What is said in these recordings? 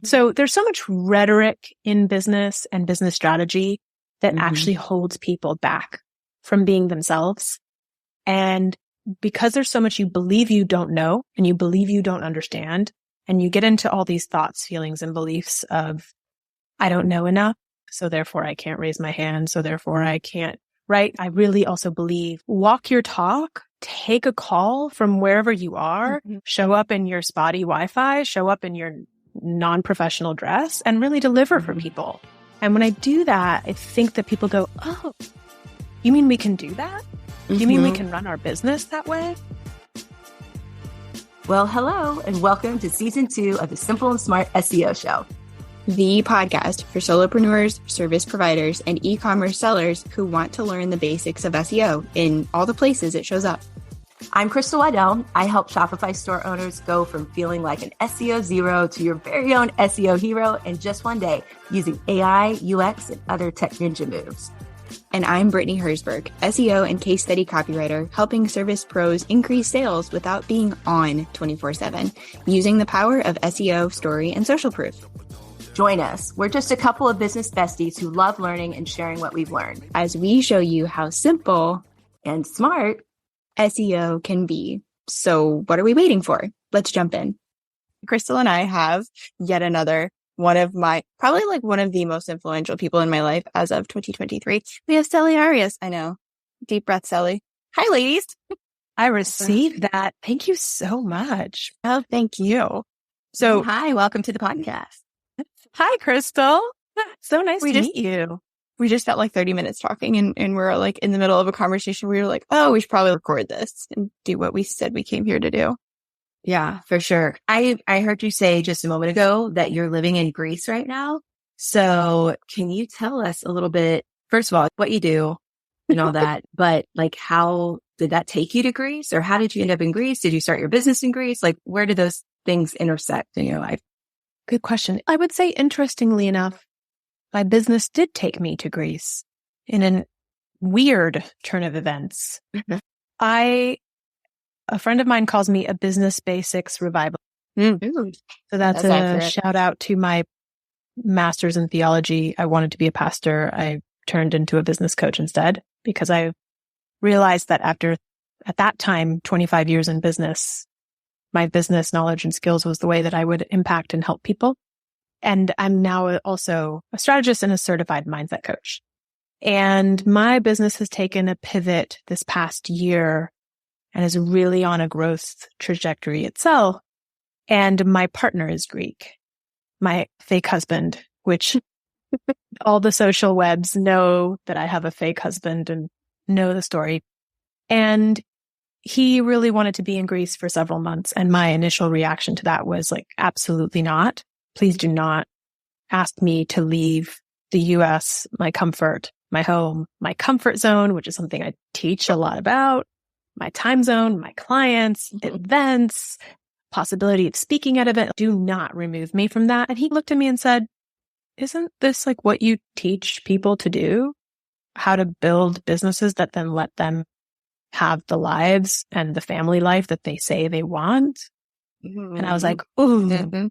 So there's so much rhetoric in business and business strategy that actually holds people back from being themselves. And because there's so much you believe you don't know and you believe you don't understand, and you get into all these thoughts, feelings, and beliefs of, I don't know enough, so therefore I can't raise my hand, so therefore I can't, right? I really also believe walk your talk, take a call from wherever you are, show up in your spotty Wi-Fi, show up in your non-professional dress, and really deliver for people. And when I do that, I think that people go, oh, you mean we can do that? You mean we can run our business that way? Well, hello, and welcome to season 2 of the Simple and Smart SEO show. The podcast for solopreneurs, service providers, and e-commerce sellers who want to learn the basics of SEO in all the places it shows up. I'm Crystal Waddell. I help Shopify store owners go from feeling like an SEO zero to your very own SEO hero in just one day using AI, UX, and other tech ninja moves. And I'm Brittany Herzberg, SEO and case study copywriter, helping service pros increase sales without being on 24/7, using the power of SEO, story, and social proof. Join us. We're just a couple of business besties who love learning and sharing what we've learned, as we show you how simple and smart SEO can be. So what are we waiting for? Let's jump in. Crystal and I have yet another one of the most influential people in my life as of 2023. We have Celi Arias. I know. Deep breath, Celi. Hi, ladies. I received that. Thank you so much. Oh, thank you. So, hi, welcome to the podcast. Hi, Crystal. So nice to meet you. We just got like 30 minutes talking and we're like in the middle of a conversation. We were like, oh, we should probably record this and do what we said we came here to do. Yeah, for sure. I heard you say just a moment ago that you're living in Greece right now. So can you tell us a little bit, first of all, what you do and all that, but like how did that take you to Greece, or how did you end up in Greece? Did you start your business in Greece? Like where did those things intersect in your life? Good question. I would say, interestingly enough, my business did take me to Greece in a weird turn of events. A friend of mine calls me a business basics revival. So that's a accurate shout out to my master's in theology. I wanted to be a pastor. I turned into a business coach instead because I realized that at that time, 25 years in business, my business knowledge and skills was the way that I would impact and help people. And I'm now also a strategist and a certified mindset coach. And my business has taken a pivot this past year and is really on a growth trajectory itself. And my partner is Greek, my fake husband, which all the social webs know that I have a fake husband and know the story. And he really wanted to be in Greece for several months. And my initial reaction to that was like, absolutely not. Please do not ask me to leave the US, my comfort, my home, my comfort zone, which is something I teach a lot about, my time zone, my clients, events, possibility of speaking at events. Do not remove me from that. And he looked at me and said, isn't this like what you teach people to do? How to build businesses that then let them have the lives and the family life that they say they want? And I was like, ooh,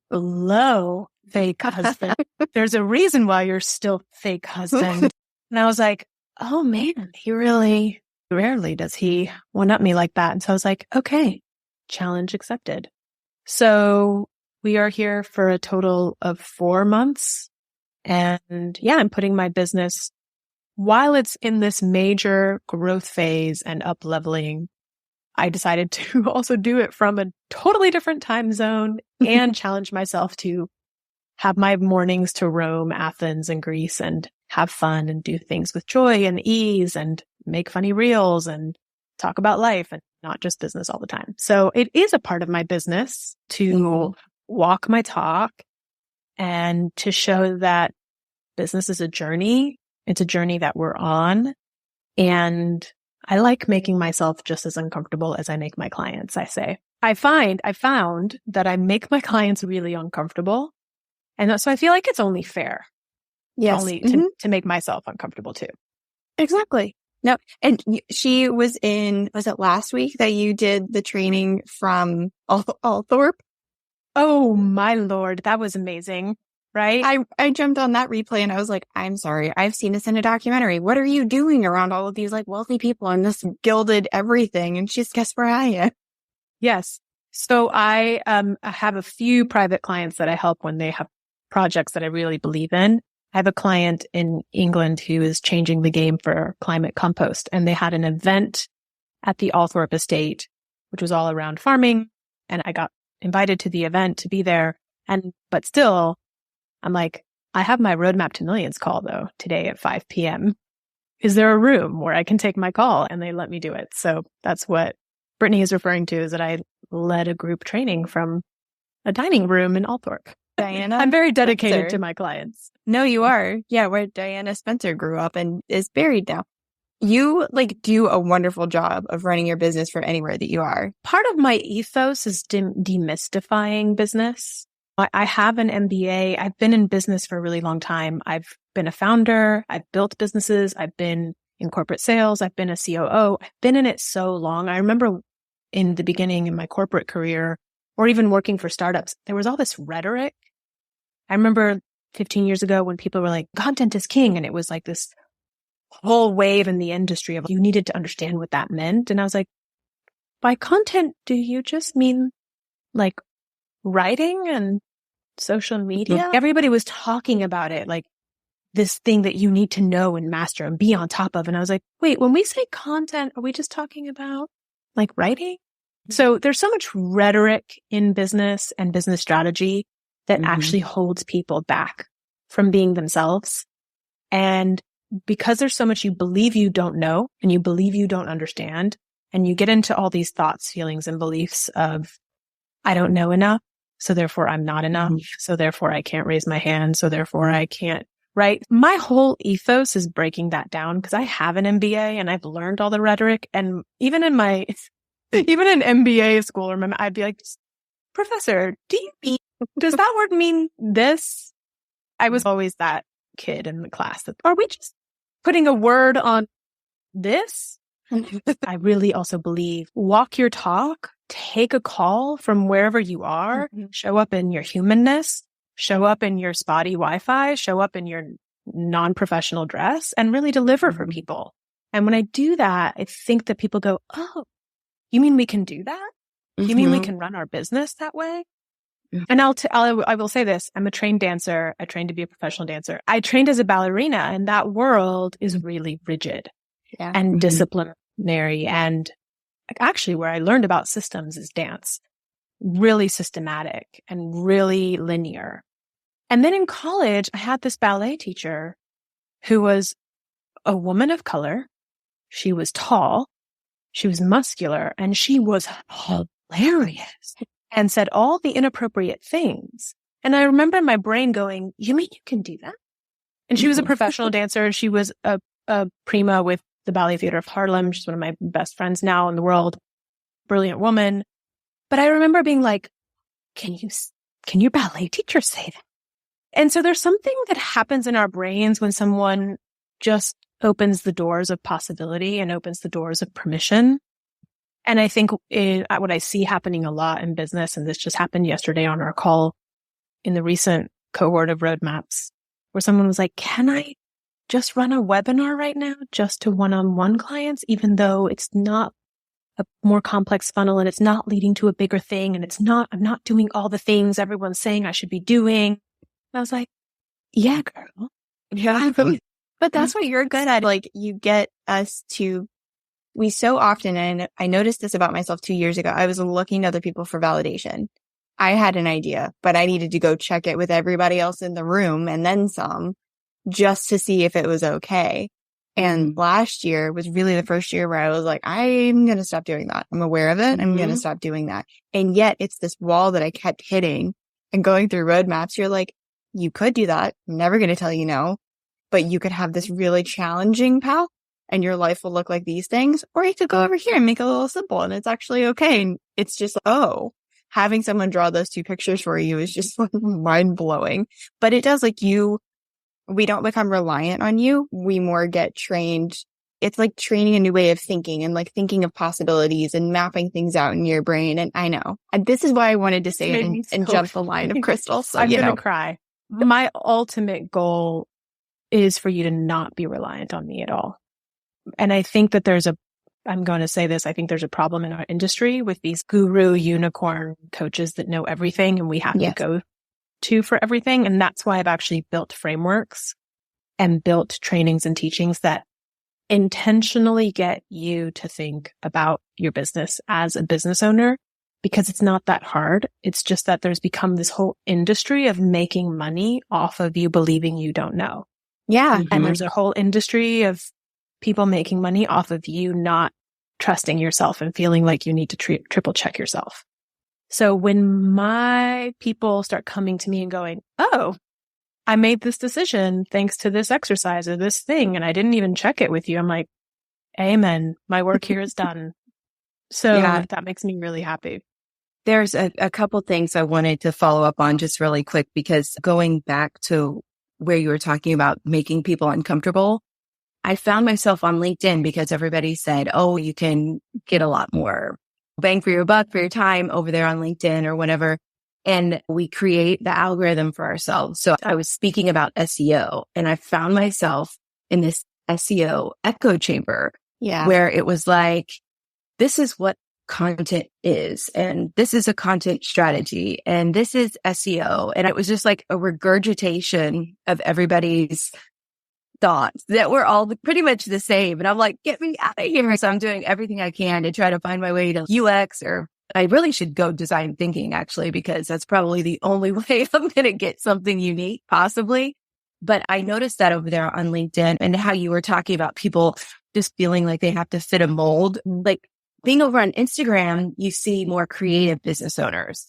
below fake husband. There's a reason why you're still fake husband. And I was like, oh man, he really rarely does he one up me like that. And so I was like, okay, challenge accepted. So we are here for a total of 4 months. And yeah, I'm putting my business, while it's in this major growth phase and up leveling, I decided to also do it from a totally different time zone and challenge myself to have my mornings to roam Athens and Greece and have fun and do things with joy and ease and make funny reels and talk about life and not just business all the time. So it is a part of my business to walk my talk and to show that business is a journey. It's a journey that we're on. And I like making myself just as uncomfortable as I make my clients, I say. I found that I make my clients really uncomfortable. And so I feel like it's only fair. Yes. Only to make myself uncomfortable too. Exactly. No. And she was it last week that you did the training from Althorpe? Oh my Lord. That was amazing. Right? I jumped on that replay and I was like, I'm sorry. I've seen this in a documentary. What are you doing around all of these like wealthy people and this gilded everything? And she's, guess where I am? Yes. So I have a few private clients that I help when they have projects that I really believe in. I have a client in England who is changing the game for climate compost, and they had an event at the Althorpe estate, which was all around farming. And I got invited to the event to be there. But still, I'm like, I have my Roadmap to Millions call though today at 5 p.m. Is there a room where I can take my call? And they let me do it. So that's what Brittany is referring to, is that I led a group training from a dining room in Althorpe. Diana, I'm very dedicated Spencer. to my clients. No, you are. Yeah, where Diana Spencer grew up and is buried now. You like do a wonderful job of running your business from anywhere that you are. Part of my ethos is demystifying business. I have an MBA. I've been in business for a really long time. I've been a founder. I've built businesses. I've been in corporate sales. I've been a COO. I've been in it so long. I remember in the beginning in my corporate career, or even working for startups, there was all this rhetoric. I remember 15 years ago when people were like, content is king. And it was like this whole wave in the industry of you needed to understand what that meant. And I was like, by content, do you just mean like writing and social media? Everybody was talking about it like this thing that you need to know and master and be on top of. And I was like, wait, when we say content, are we just talking about like writing? So there's so much rhetoric in business and business strategy that actually holds people back from being themselves. And because there's so much you believe you don't know and you believe you don't understand, and you get into all these thoughts, feelings, and beliefs of, I don't know enough, so therefore I'm not enough, so therefore I can't raise my hand, so therefore I can't, right? My whole ethos is breaking that down because I have an MBA and I've learned all the rhetoric. And even in MBA school, remember, I'd be like, Professor, does that word mean this? I was always that kid in the class that, are we just putting a word on this? I really also believe walk your talk, take a call from wherever you are, show up in your humanness, show up in your spotty Wi-Fi, show up in your non-professional dress, and really deliver for people. And when I do that, I think that people go, oh, you mean we can do that? You mean we can run our business that way? And I will say this. I'm a trained dancer. I trained to be a professional dancer. I trained as a ballerina, and that world is really rigid and disciplinary. And actually where I learned about systems is dance, really systematic and really linear. And then in college, I had this ballet teacher who was a woman of color. She was tall. She was muscular, and she was hilarious and said all the inappropriate things. And I remember my brain going, you mean you can do that? And she was a professional dancer. She was a prima with the Ballet Theater of Harlem. She's one of my best friends now in the world. Brilliant woman. But I remember being like, can your ballet teacher say that? And so there's something that happens in our brains when someone just opens the doors of possibility and opens the doors of permission. And I think what I see happening a lot in business, and this just happened yesterday on our call in the recent cohort of roadmaps, where someone was like, can I just run a webinar right now just to one-on-one clients, even though it's not a more complex funnel and it's not leading to a bigger thing, and I'm not doing all the things everyone's saying I should be doing. And I was like, yeah, girl. Yeah. But that's what you're good at. Like, you get us to, we so often, and I noticed this about myself 2 years ago, I was looking to other people for validation. I had an idea, but I needed to go check it with everybody else in the room and then some, just to see if it was okay. And last year was really the first year where I was like, I'm going to stop doing that. I'm aware of it. I'm going to stop doing that. And yet it's this wall that I kept hitting and going through roadmaps. You're like, you could do that. I'm never going to tell you no, but you could have this really challenging path and your life will look like these things. Or you could go over here and make it a little simple and it's actually okay. And it's just, having someone draw those two pictures for you is just like mind blowing. But it does, like, we don't become reliant on you. We more get trained It's like training a new way of thinking and like thinking of possibilities and mapping things out in your brain. And I know this is why I wanted to say it and jump the line of Crystal. So, I'm going to cry. My ultimate goal is for you to not be reliant on me at all. And I think that I'm going to say this, I think there's a problem in our industry with these guru unicorn coaches that know everything and we have to go to for everything. And that's why I've actually built frameworks and built trainings and teachings that intentionally get you to think about your business as a business owner, because it's not that hard. It's just that there's become this whole industry of making money off of you believing you don't know. Yeah. And there's a whole industry of people making money off of you not trusting yourself and feeling like you need to triple check yourself. So when my people start coming to me and going, oh, I made this decision thanks to this exercise or this thing, and I didn't even check it with you, I'm like, amen. My work here is done. So that makes me really happy. There's a couple things I wanted to follow up on just really quick, because going back to where you were talking about making people uncomfortable, I found myself on LinkedIn because everybody said, oh, you can get a lot more bang for your buck for your time over there on LinkedIn or whatever. And we create the algorithm for ourselves. So I was speaking about SEO and I found myself in this SEO echo chamber where it was like, this is what content is, and this is a content strategy, and this is SEO. And it was just like a regurgitation of everybody's thoughts that were all pretty much the same. And I'm like, get me out of here. So I'm doing everything I can to try to find my way to UX, or I really should go design thinking actually, because that's probably the only way I'm going to get something unique possibly. But I noticed that over there on LinkedIn, and how you were talking about people just feeling like they have to fit a mold. Like being over on Instagram, you see more creative business owners.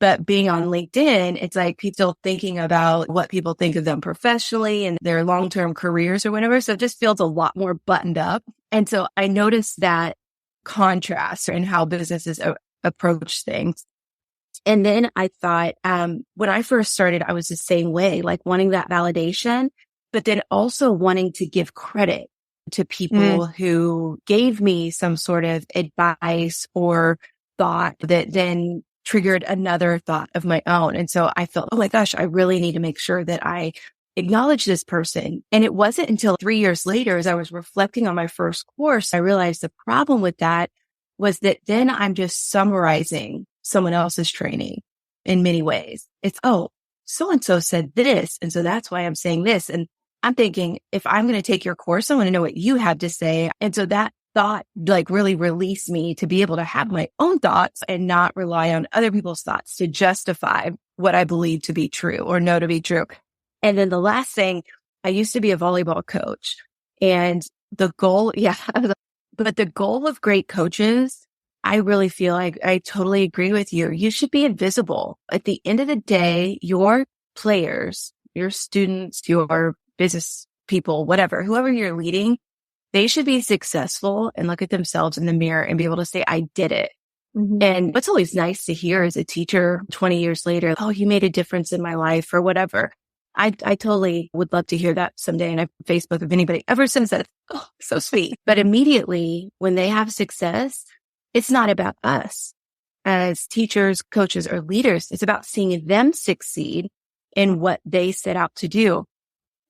But being on LinkedIn, it's like people thinking about what people think of them professionally and their long-term careers or whatever. So it just feels a lot more buttoned up. And so I noticed that contrast in how businesses approach things. And then I thought, when I first started, I was the same way, like wanting that validation, but then also wanting to give credit to people who gave me some sort of advice or thought that then triggered another thought of my own. And so I felt, oh my gosh, I really need to make sure that I acknowledge this person. And it wasn't until 3 years later, as I was reflecting on my first course, I realized the problem with that was that then I'm just summarizing someone else's training in many ways. It's, oh, so-and-so said this. And so that's why I'm saying this. And I'm thinking, if I'm going to take your course, I want to know what you have to say. And so that thought like really released me to be able to have my own thoughts and not rely on other people's thoughts to justify what I believe to be true or know to be true. And then the last thing, I used to be a volleyball coach, and the goal, but the goal of great coaches, I really feel like I totally agree with you. You should be invisible. At the end of the day, your players, your students, your business people, whatever, whoever you're leading, they should be successful and look at themselves in the mirror and be able to say, I did it. And what's always nice to hear as a teacher 20 years later, oh, you made a difference in my life or whatever. I totally would love to hear that someday. And I Facebook, if anybody ever says that, oh, so sweet. But immediately when they have success, it's not about us as teachers, coaches, or leaders. It's about seeing them succeed in what they set out to do.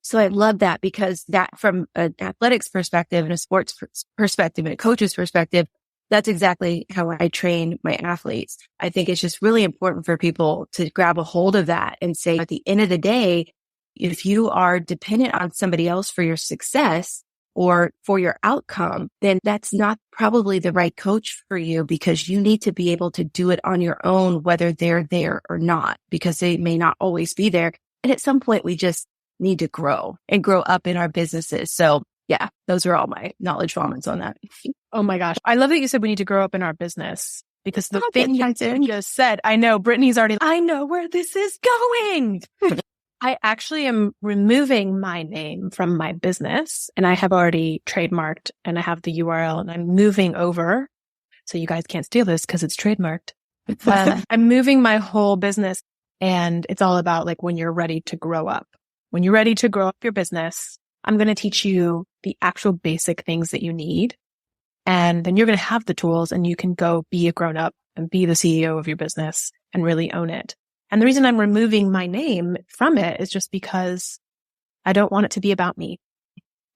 So I love that, because that from an athletics perspective and a sports perspective and a coach's perspective, that's exactly how I train my athletes. I think it's just really important for people to grab a hold of that and say, at the end of the day, if you are dependent on somebody else for your success or for your outcome, then that's not probably the right coach for you, because you need to be able to do it on your own, whether they're there or not, because they may not always be there. And at some point, we just need to grow and grow up in our businesses. So yeah, those are all my knowledge comments on that. Oh my gosh. I love that you said we need to grow up in our business, because the thing you just said, I know Brittany's already, I know where this is going. I actually am removing my name from my business, and I have already trademarked and I have the URL, and I'm moving over. So you guys can't steal this because it's trademarked. I'm moving my whole business, and it's all about like when you're ready to grow up. When you're ready to grow up your business, I'm going to teach you the actual basic things that you need. And then you're going to have the tools and you can go be a grown up and be the CEO of your business and really own it. And the reason I'm removing my name from it is just because I don't want it to be about me.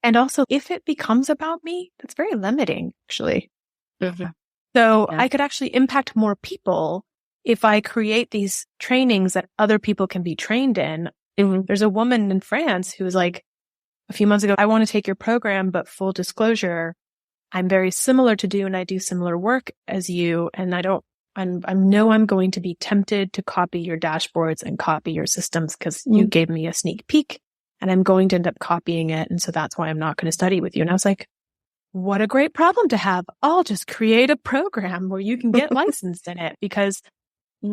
And also, if it becomes about me, that's very limiting, actually. Mm-hmm. So I could actually impact more people if I create these trainings that other people can be trained in. Mm-hmm. There's a woman in France who was like, a few months ago, I want to take your program, but full disclosure, I'm very similar to you and I do similar work as you. And I know I'm going to be tempted to copy your dashboards and copy your systems because you gave me a sneak peek and I'm going to end up copying it. And so that's why I'm not going to study with you. And I was like, what a great problem to have. I'll just create a program where you can get licensed in it because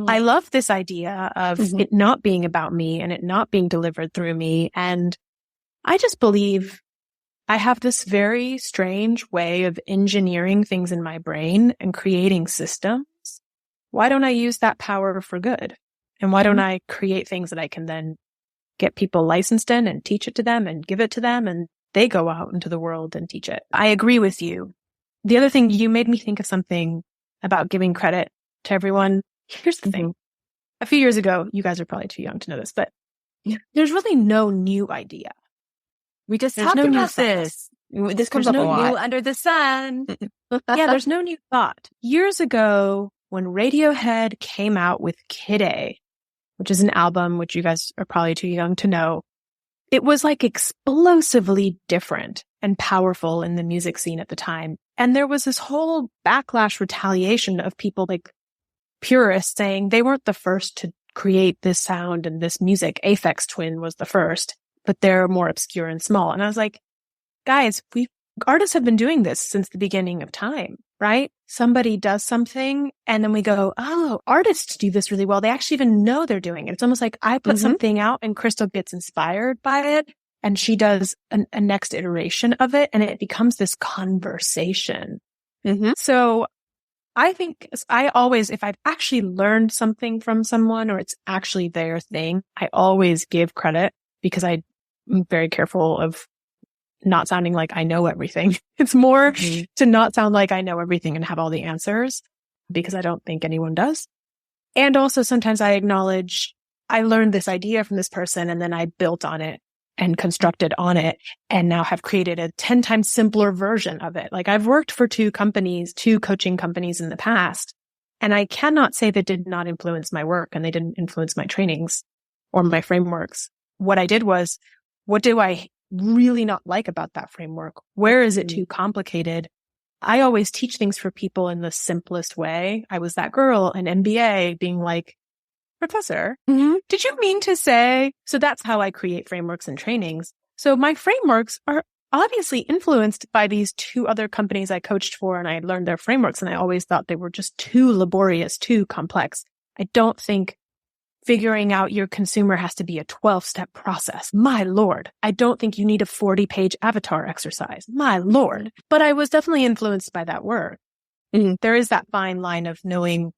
I love this idea of it not being about me and it not being delivered through me. And I just believe I have this very strange way of engineering things in my brain and creating systems. Why don't I use that power for good? And why don't I create things that I can then get people licensed in and teach it to them and give it to them and they go out into the world and teach it? I agree with you. The other thing, you made me think of something about giving credit to everyone. Here's the thing. A few years ago, you guys are probably too young to know this, but there's really no new idea. We just talked about this. This comes up a lot. New under the sun. Yeah, there's no new thought. Years ago, when Radiohead came out with Kid A, which is an album which you guys are probably too young to know, it was like explosively different and powerful in the music scene at the time. And there was this whole backlash retaliation of people like purists saying they weren't the first to create this sound and this music. Aphex Twin was the first, but they're more obscure and small. And I was like, guys, artists have been doing this since the beginning of time, right? Somebody does something and then we go, oh, artists do this really well. They actually even know they're doing it. It's almost like I put something out and Crystal gets inspired by it and she does a next iteration of it and it becomes this conversation. So I think I always, if I've actually learned something from someone or it's actually their thing, I always give credit because I'm very careful of not sounding like I know everything. It's more to not sound like I know everything and have all the answers because I don't think anyone does. And also sometimes I acknowledge I learned this idea from this person and then I built on it and constructed on it and now have created a 10 times simpler version of it. Like I've worked for two coaching companies in the past, and I cannot say they did not influence my work and they didn't influence my trainings or my frameworks. What I did was, what do I really not like about that framework? Where is it too complicated? I always teach things for people in the simplest way. I was that girl in MBA being like, Professor, did you mean to say? So that's how I create frameworks and trainings. So my frameworks are obviously influenced by these two other companies I coached for and I learned their frameworks and I always thought they were just too laborious, too complex. I don't think figuring out your consumer has to be a 12-step process. My Lord. I don't think you need a 40-page avatar exercise. My Lord. But I was definitely influenced by that work. There is that fine line of knowing,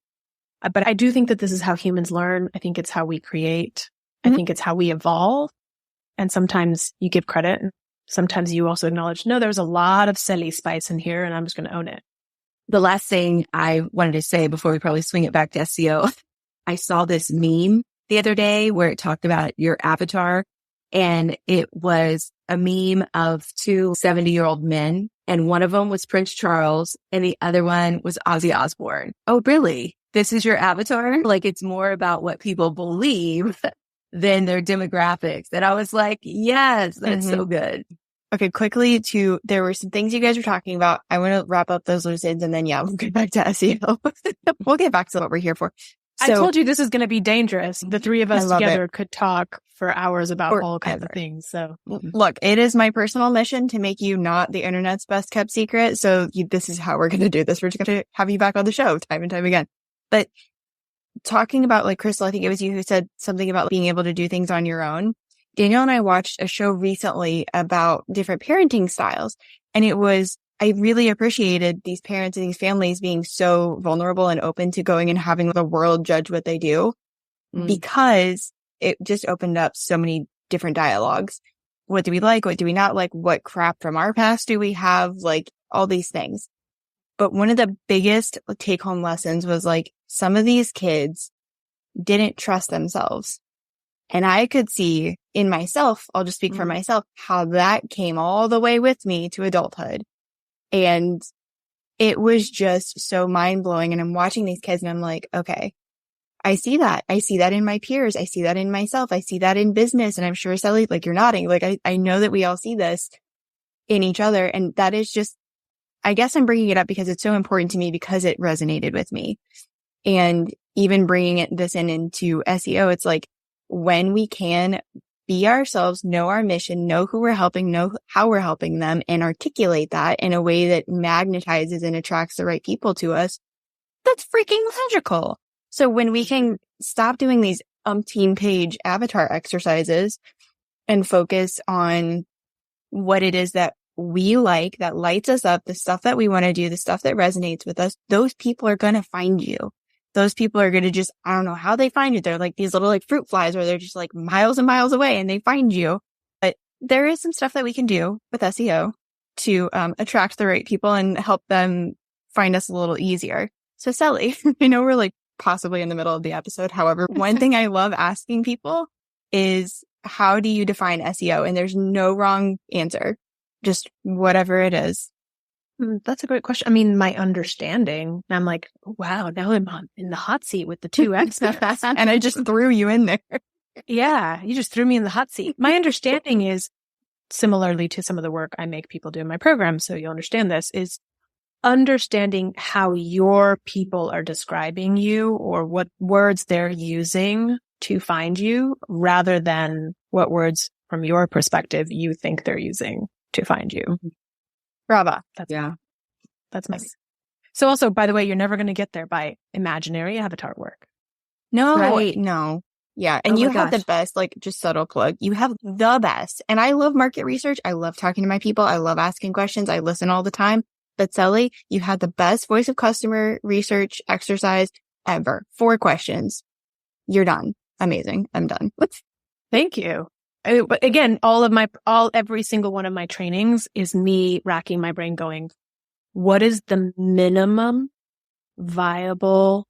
but I do think that this is how humans learn. I think it's how we create. I think it's how we evolve. And sometimes you give credit. And sometimes you also acknowledge, no, there's a lot of Celi spice in here and I'm just going to own it. The last thing I wanted to say before we probably swing it back to SEO, I saw this meme the other day where it talked about your avatar and it was a meme of two 70-year-old men and one of them was Prince Charles and the other one was Ozzy Osbourne. Oh, really? This is your avatar? Like it's more about what people believe than their demographics. And I was like, yes, that's so good. Okay, quickly there were some things you guys were talking about. I want to wrap up those loose ends and then, we'll get back to SEO. We'll get back to what we're here for. So, I told you this is going to be dangerous. The three of us together could talk for hours about all kinds of things. So look, it is my personal mission to make you not the internet's best kept secret. So this is how we're going to do this. We're just going to have you back on the show time and time again. But talking about like Crystal, I think it was you who said something about being able to do things on your own. Danielle and I watched a show recently about different parenting styles. And I really appreciated these parents and these families being so vulnerable and open to going and having the world judge what they do because it just opened up so many different dialogues. what do we like? What do we not like? What crap from our past do we have? Like all these things. But one of the biggest take home lessons was like some of these kids didn't trust themselves. And I could see in myself, I'll just speak for myself, how that came all the way with me to adulthood. And it was just so mind blowing. And I'm watching these kids and I'm like, okay, I see that. I see that in my peers. I see that in myself. I see that in business. And I'm sure, Celi, like you're nodding. Like I know that we all see this in each other. And that is just, I guess I'm bringing it up because it's so important to me because it resonated with me. And even bringing this into SEO, it's like when we can be ourselves, know our mission, know who we're helping, know how we're helping them, and articulate that in a way that magnetizes and attracts the right people to us, that's freaking magical. So when we can stop doing these umpteen page avatar exercises and focus on what it is that we like, that lights us up, the stuff that we want to do, the stuff that resonates with us, those people are going to find you. Those people are going to just, I don't know how they find you. They're like these little like fruit flies where they're just like miles and miles away and they find you. But there is some stuff that we can do with SEO to attract the right people and help them find us a little easier. So Celi, I know we're like possibly in the middle of the episode. However, one thing I love asking people is, how do you define SEO? And there's no wrong answer, just whatever it is. That's a great question. I mean, my understanding, I'm like, wow, now I'm in the hot seat with the two experts. And I just threw you in there. Yeah, you just threw me in the hot seat. My understanding is, similarly to some of the work I make people do in my program, so you'll understand this, is understanding how your people are describing you or what words they're using to find you rather than what words from your perspective you think they're using to find you. Brava. That's my. So also, by the way, you're never going to get there by imaginary avatar work. No, Right. no. Yeah. And you have the best, like just subtle plug. You have the best. And I love market research. I love talking to my people. I love asking questions. I listen all the time. But Celi, you had the best voice of customer research exercise ever. 4 questions. You're done. Amazing. I'm done. Thank you. But again, every single one of my trainings is me racking my brain going, what is the minimum viable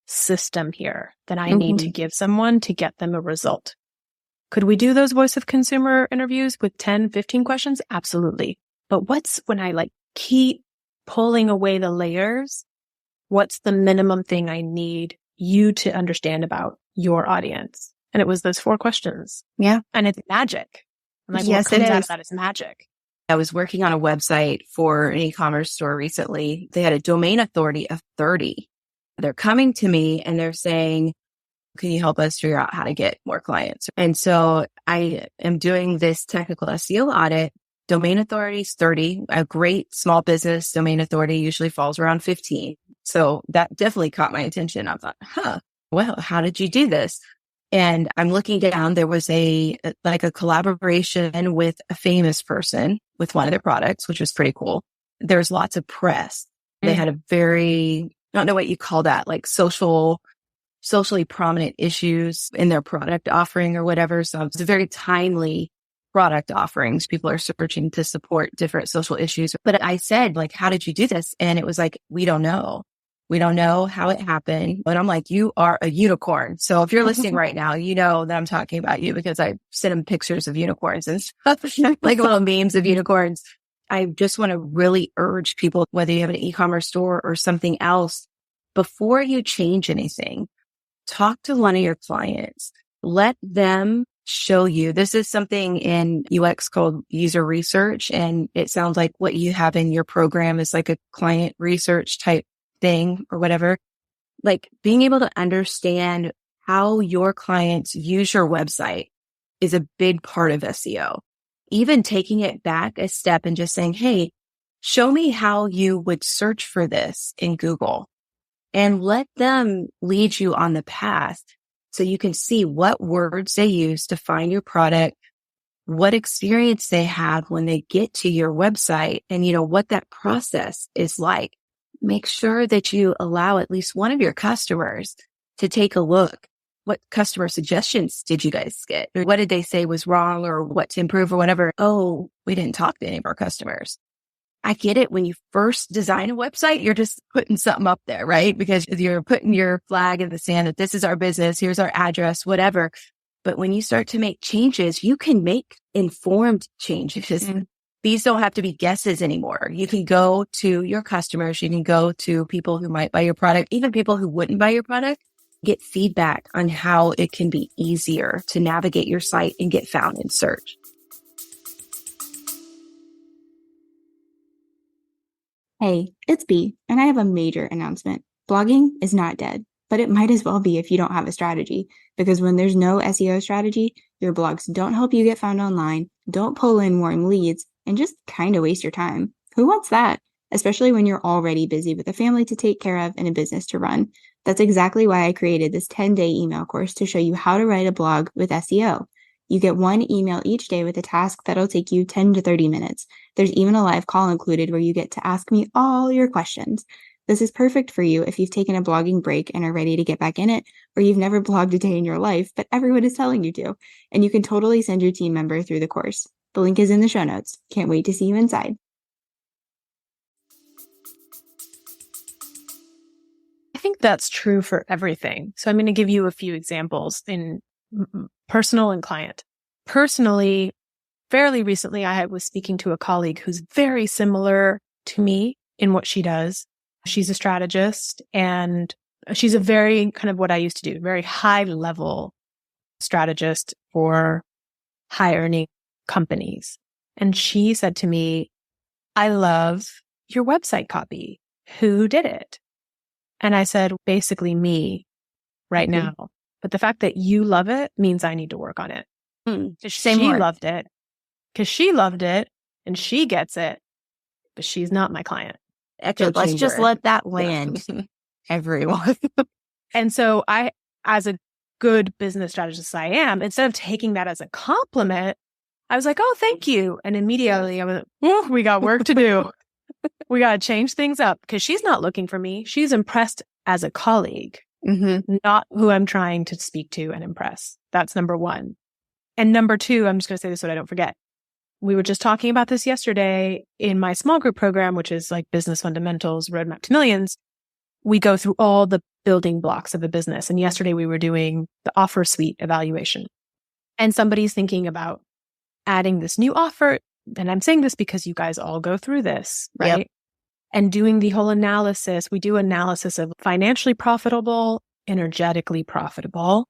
system here that I need to give someone to get them a result? Could we do those voice of consumer interviews with 10, 15 questions? Absolutely. But when I like keep pulling away the layers, what's the minimum thing I need you to understand about your audience? And it was those 4 questions. Yeah. And it's magic. I'm like, yes, what comes it out is. of that is magic. I was working on a website for an e-commerce store recently. They had a domain authority of 30. They're coming to me and they're saying, can you help us figure out how to get more clients? And so I am doing this technical SEO audit. Domain authority is 30. A great small business domain authority usually falls around 15. So that definitely caught my attention. I thought, well, how did you do this? And I'm looking down, there was a collaboration with a famous person with one of their products, which was pretty cool. There's lots of press. They had a very, I don't know what you call that, like socially prominent issues in their product offering or whatever. So it's a very timely product offerings. People are searching to support different social issues. But I said, like, how did you do this? And it was like, we don't know. We don't know how it happened. But I'm like, you are a unicorn. So if you're listening right now, you know that I'm talking about you because I sent them pictures of unicorns and stuff, like little memes of unicorns. I just want to really urge people, whether you have an e-commerce store or something else, before you change anything, talk to one of your clients. Let them show you. This is something in UX called user research. And it sounds like what you have in your program is like a client research type thing or whatever. Like being able to understand how your clients use your website is a big part of SEO. Even taking it back a step and just saying, hey, show me how you would search for this in Google, and let them lead you on the path so you can see what words they use to find your product, what experience they have when they get to your website, and what that process is like. Make sure that you allow at least one of your customers to take a look What customer suggestions did you guys get? Or what did they say was wrong or what to improve or whatever? Oh, we didn't talk to any of our customers. I get it. When you first design a website, you're just putting something up there, right? Because you're putting your flag in the sand that this is our business, here's our address, whatever. But when you start to make changes, you can make informed changes. These don't have to be guesses anymore. You can go to your customers. You can go to people who might buy your product, even people who wouldn't buy your product, get feedback on how it can be easier to navigate your site and get found in search. Hey, it's B, and I have a major announcement. Blogging is not dead, but it might as well be if you don't have a strategy, because when there's no SEO strategy, your blogs don't help you get found online, don't pull in warm leads, and just kind of waste your time. Who wants that? Especially when you're already busy with a family to take care of and a business to run. That's exactly why I created this 10-day email course to show you how to write a blog with SEO. You get one email each day with a task that'll take you 10 to 30 minutes. There's even a live call included where you get to ask me all your questions. This is perfect for you if you've taken a blogging break and are ready to get back in it, or you've never blogged a day in your life, but everyone is telling you to. And you can totally send your team member through the course. The link is in the show notes. Can't wait to see you inside. I think that's true for everything. So I'm going to give you a few examples in personal and client. Personally, fairly recently, I was speaking to a colleague who's very similar to me in what she does. She's a strategist and she's a very kind of what I used to do, very high level strategist for high earning companies. And she said to me, I love your website copy. Who did it? And I said, basically me right now. But the fact that you love it means I need to work on it. She loved it because she loved it and she gets it, but she's not my client. Let's just let that land, everyone. And so I, as a good business strategist I am, instead of taking that as a compliment, I was like, oh, thank you. And immediately I was like, we got work to do. We got to change things up because she's not looking for me. She's impressed as a colleague, not who I'm trying to speak to and impress. That's number one. And number two, I'm just going to say this so I don't forget. We were just talking about this yesterday in my small group program, which is like Business Fundamentals, Roadmap to Millions. We go through all the building blocks of a business. And yesterday we were doing the offer suite evaluation. And somebody's thinking about adding this new offer. And I'm saying this because you guys all go through this, right? Yep. And doing the whole analysis. We do analysis of financially profitable, energetically profitable.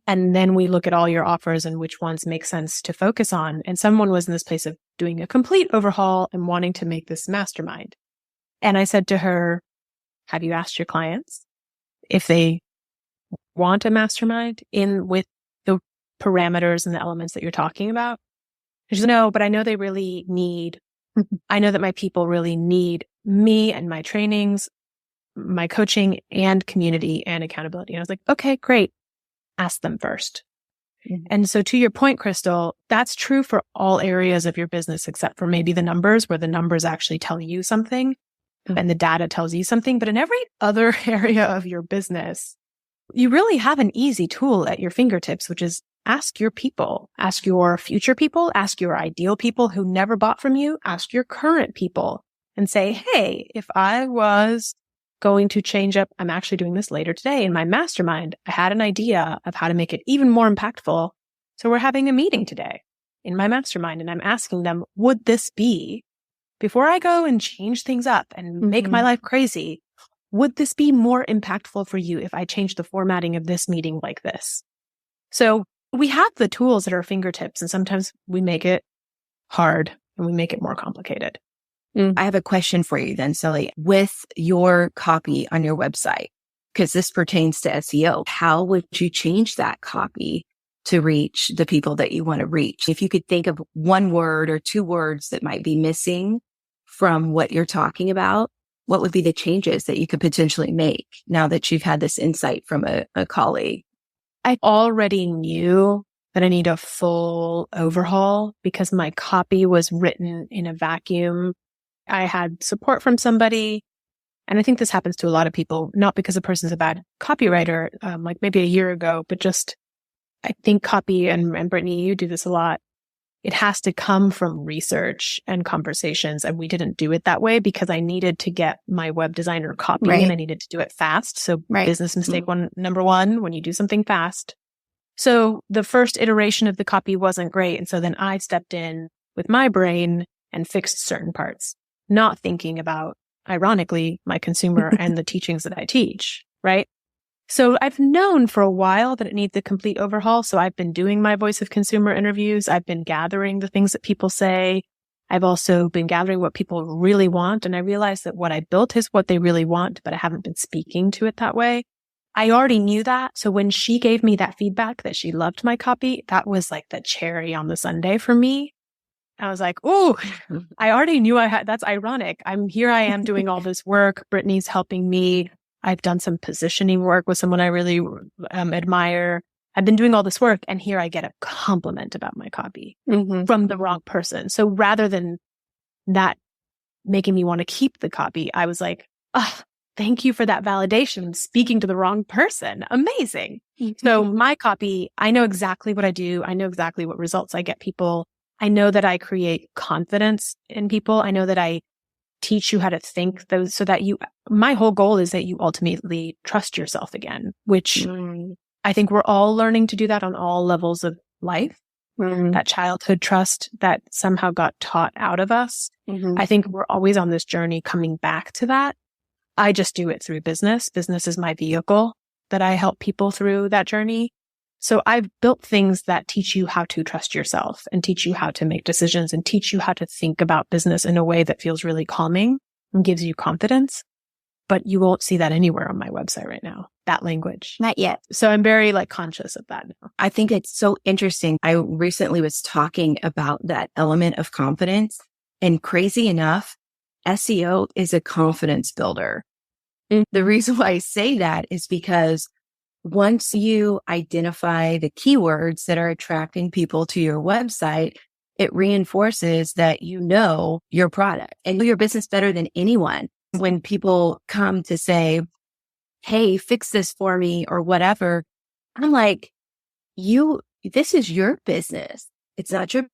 And then we look at all your offers and which ones make sense to focus on. And someone was in this place of doing a complete overhaul and wanting to make this mastermind. And I said to her, have you asked your clients if they want a mastermind in with the parameters and the elements that you're talking about? She said, no, but I know they really need, I know that my people really need me and my trainings, my coaching and community and accountability. And I was like, okay, great. Ask them first. And so to your point, Crystal, that's true for all areas of your business, except for maybe the numbers where the numbers actually tell you something and the data tells you something. But in every other area of your business, you really have an easy tool at your fingertips, which is ask your people, ask your future people, ask your ideal people who never bought from you, ask your current people and say, hey, if I was going to change up, I'm actually doing this later today in my mastermind. I had an idea of how to make it even more impactful. So we're having a meeting today in my mastermind and I'm asking them, would this be, before I go and change things up and make my life crazy, would this be more impactful for you if I change the formatting of this meeting like this? So we have the tools at our fingertips and sometimes we make it hard and we make it more complicated. I have a question for you then, Celi. With your copy on your website, because this pertains to SEO, how would you change that copy to reach the people that you want to reach? If you could think of one word or two words that might be missing from what you're talking about, what would be the changes that you could potentially make now that you've had this insight from a colleague? I already knew that I need a full overhaul because my copy was written in a vacuum. I had support from somebody And I think this happens to a lot of people, not because a person's a bad copywriter, like maybe a year ago, but just I think copy, and Brittany, you do this a lot. It has to come from research and conversations. And we didn't do it that way because I needed to get my web designer copy and I needed to do it fast. So business mistake number one, when you do something fast. So the first iteration of the copy wasn't great. And so then I stepped in with my brain and fixed certain parts, not thinking about, ironically, my consumer and the teachings that I teach, right? So I've known for a while that it needs a complete overhaul. So I've been doing my voice of consumer interviews. I've been gathering the things that people say. I've also been gathering what people really want. And I realized that what I built is what they really want, but I haven't been speaking to it that way. I already knew that. So when she gave me that feedback that she loved my copy, that was like the cherry on the sundae for me. I was like, oh, I already knew that's ironic. I am doing all this work. Brittany's helping me. I've done some positioning work with someone I really admire. I've been doing all this work, and here I get a compliment about my copy from the wrong person. So rather than that making me want to keep the copy, I was like, oh, thank you for that validation. I'm speaking to the wrong person. Amazing. So my copy, I know exactly what I do. I know exactly what results I get people. I know that I create confidence in people. I know that I teach you how to think those so that my whole goal is that you ultimately trust yourself again, which I think we're all learning to do that on all levels of life. That childhood trust that somehow got taught out of us. I think we're always on this journey coming back to that. I just do it through business. Business is my vehicle that I help people through that journey. So I've built things that teach you how to trust yourself and teach you how to make decisions and teach you how to think about business in a way that feels really calming and gives you confidence. But you won't see that anywhere on my website right now, that language. Not yet. So I'm very conscious of that now. I think it's so interesting. I recently was talking about that element of confidence, and crazy enough, SEO is a confidence builder. The reason why I say that is because once you identify the keywords that are attracting people to your website, it reinforces that you know your product and know your business better than anyone. When people come to say, hey, fix this for me or whatever, I'm like, this is your business. It's not your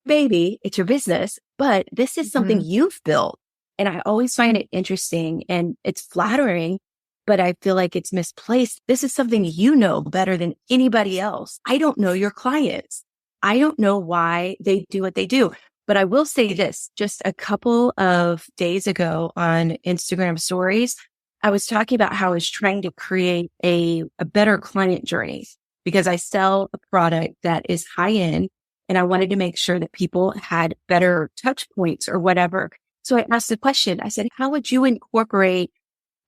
baby. It's your business, but this is something you've built. And I always find it interesting and it's flattering, but I feel like it's misplaced. This is something you know better than anybody else. I don't know your clients. I don't know why they do what they do. But I will say this, just a couple of days ago on Instagram stories, I was talking about how I was trying to create a better client journey because I sell a product that is high end and I wanted to make sure that people had better touch points or whatever. So I asked the question, I said, how would you incorporate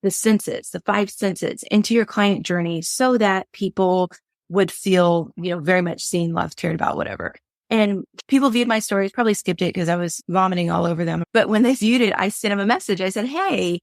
the senses, the 5 senses into your client journey so that people would feel, very much seen, loved, cared about, whatever. And people viewed my stories, probably skipped it because I was vomiting all over them. But when they viewed it, I sent them a message. I said, hey,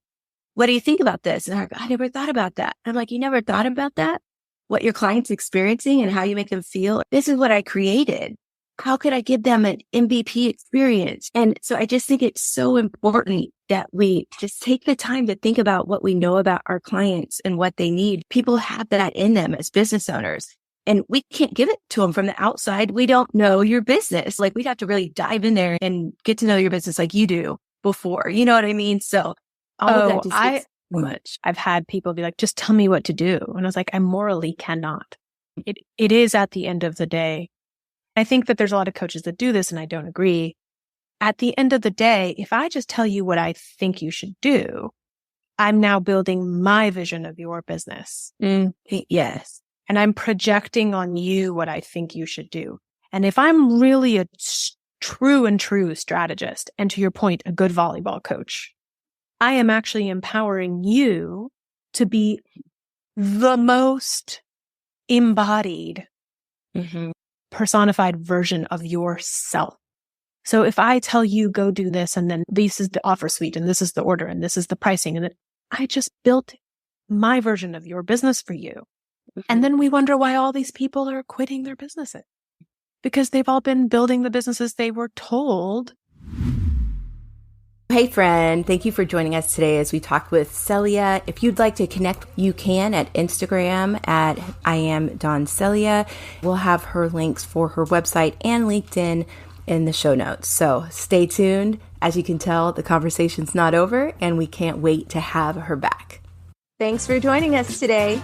what do you think about this? And they're like, I never thought about that. I'm like, you never thought about that? What your client's experiencing and how you make them feel? This is what I created. How could I give them an MVP experience? And so I just think it's so important that we just take the time to think about what we know about our clients and what they need. People have that in them as business owners, and we can't give it to them from the outside. We don't know your business. We'd have to really dive in there and get to know your business like you do before. You know what I mean? So all of that just gets too much. I've had people be like, just tell me what to do. And I was like, I morally cannot. It is at the end of the day. I think that there's a lot of coaches that do this and I don't agree. At the end of the day, if I just tell you what I think you should do, I'm now building my vision of your business. Yes. And I'm projecting on you what I think you should do. And if I'm really a true strategist, and to your point, a good volleyball coach, I am actually empowering you to be the most embodied, personified version of yourself. So if I tell you, go do this, and then this is the offer suite, and this is the order, and this is the pricing, and then I just built my version of your business for you. And then we wonder why all these people are quitting their businesses. Because they've all been building the businesses they were told Hey friend, thank you for joining us today as we talked with Celia. If you'd like to connect, you can at Instagram at I am Don Celia. We'll have her links for her website and LinkedIn in the show notes. So stay tuned. As you can tell, the conversation's not over and we can't wait to have her back. Thanks for joining us today.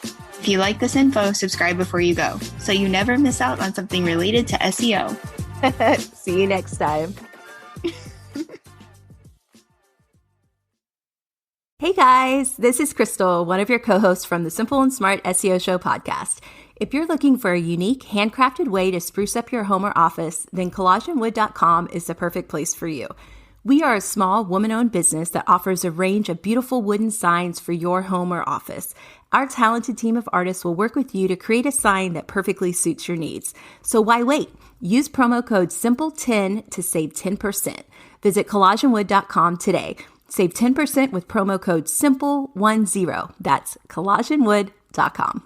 If you like this info, subscribe before you go so you never miss out on something related to SEO. See you next time. Hey guys, this is Crystal, one of your co-hosts from the Simple and Smart SEO Show podcast. If you're looking for a unique, handcrafted way to spruce up your home or office, then collagenwood.com is the perfect place for you. We are a small, woman-owned business that offers a range of beautiful wooden signs for your home or office. Our talented team of artists will work with you to create a sign that perfectly suits your needs. So why wait? Use promo code SIMPLE10 to save 10%. Visit collagenwood.com today. Save 10% with promo code SIMPLE10. That's collagenwood.com.